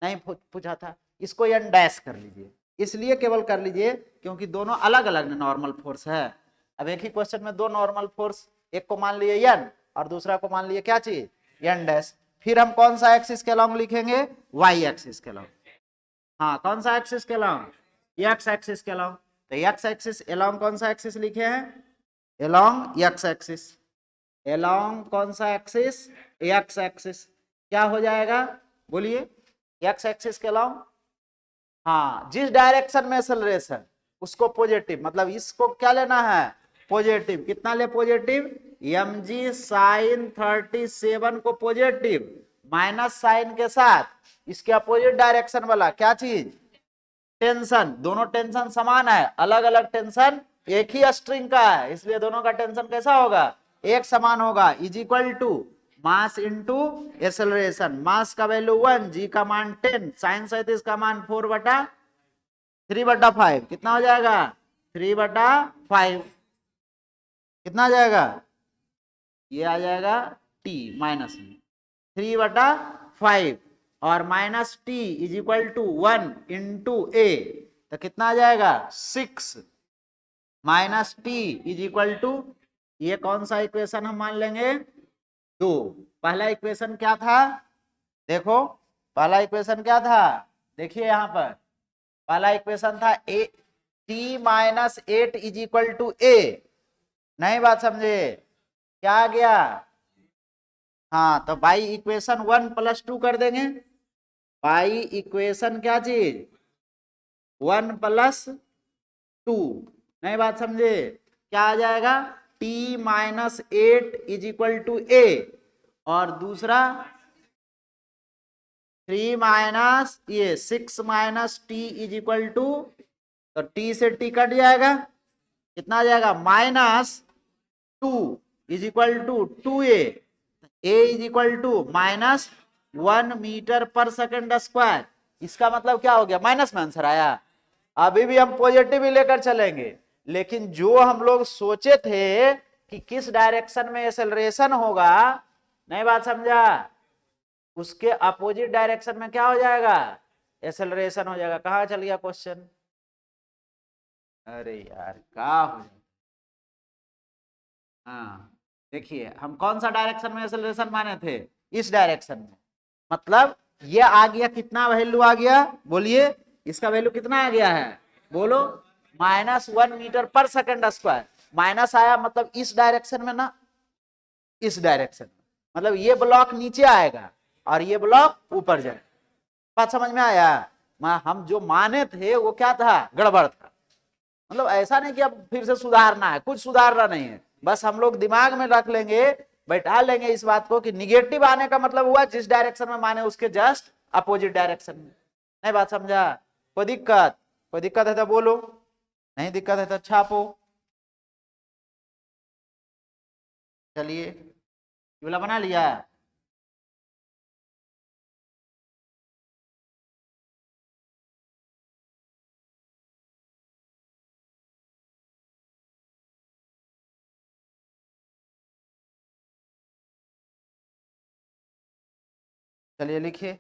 नहीं पूछा था, इसको n डैश कर लीजिए, इसलिए केवल कर लीजिए क्योंकि दोनों अलग अलग नॉर्मल फोर्स है। अब एक ही क्वेश्चन में दो नॉर्मल फोर्स, एक को मान लिए n और दूसरा को मान लिए क्या चीज n डैश। फिर हम कौन सा एक्सिस के लॉन्ग लिखेंगे y एक्सिस के लॉन्ग, हाँ कौन सा एक्सिस के लॉन्ग x एक्सिस के लॉन्ग। तो x एक्सिस एलॉन्ग कौन सा एक्सिस लिखे हैं एलॉन्ग x एक्सिस, एलॉन्ग कौन सा एक्सिस x एक्सिस, क्या हो जाएगा बोलिए x एक्सिस के लॉन्ग, हाँ जिस डायरेक्शन में एक्सेलरेशन उसको पॉजिटिव, मतलब इसको क्या लेना है पॉजिटिव, कितना ले पॉजिटिव mg sin 37 को पॉजिटिव, माइनस साइन के साथ इसके अपोजिट डायरेक्शन वाला क्या चीज टेंशन, दोनों टेंशन समान है, अलग अलग टेंशन एक ही स्ट्रिंग का है, इसलिए दोनों का टेंशन कैसा होगा एक समान होगा, is equal to mass into acceleration, mass का वैल्यू 1, जी का मान 10, साइन 37 का मान 3/5, कितना हो जाएगा 3/5, कितना आ जाएगा ये आ जाएगा t माइनस 3/5 और minus T is equal to 1 into A, तो कितना आ जाएगा 6 minus T is equal to, ये कौन सा इक्वेशन हम मान लेंगे 2। पहला इक्वेशन क्या था देखो, पहला इक्वेशन क्या था देखिए यहां पर, पहला इक्वेशन था A T minus 8 is equal to A, नहीं बात समझे क्या आ गया, हाँ तो बाई इक्वेशन 1 + 2 कर देंगे, बाई इक्वेशन क्या चीज 1 + 2, नहीं बात समझे क्या आ जाएगा t minus 8 is equal to A, और दूसरा 3 माइनस ये 6 minus T is equal to, तो t से t कट जाएगा, कितना आ जाएगा -2 is equal to 2a, a is equal to -1 metre पर सेकंड स्क्वायर, इसका मतलब क्या हो गया, माइनस में आंसर आया। अभी भी हम पॉजिटिव ही लेकर चलेंगे, लेकिन जो हम लोग सोचे थे कि किस डायरेक्शन में एक्सेलरेशन होगा, नहीं बात समझा, उसके अपोजिट डायरेक्शन में क्या हो जाएगा, एक्सेलरेशन हो जाएगा। कहां चल गया क्वेश्चन, अरे यार क्या हो जाए। हाँ देखिए, हम कौन सा डायरेक्शन में एक्सेलरेशन माने थे, इस डायरेक्शन में, मतलब ये आ गया, कितना वैल्यू आ गया बोलिए, इसका वैल्यू कितना आ गया है, बोलो, -1 मीटर/सेकंड स्क्वायर। माइनस आया मतलब इस डायरेक्शन में ना, इस डायरेक्शन में, मतलब ये ब्लॉक नीचे आएगा और ये ब्लॉक ऊपर जाएगा। बात समझ में आया। हम जो माने थे वो क्या था, गड़बड़ था। मतलब ऐसा नहीं कि अब फिर से सुधारना है, कुछ सुधारना नहीं है, बस हम लोग दिमाग में रख लेंगे, बैठा लेंगे इस बात को कि निगेटिव आने का मतलब हुआ जिस डायरेक्शन में माने उसके जस्ट अपोजिट डायरेक्शन में। नहीं बात समझा, कोई दिक्कत, कोई दिक्कत है तो बोलो, नहीं दिक्कत है तो छापो। चलिए ये वाला बना लिया। चलिए लिखिए,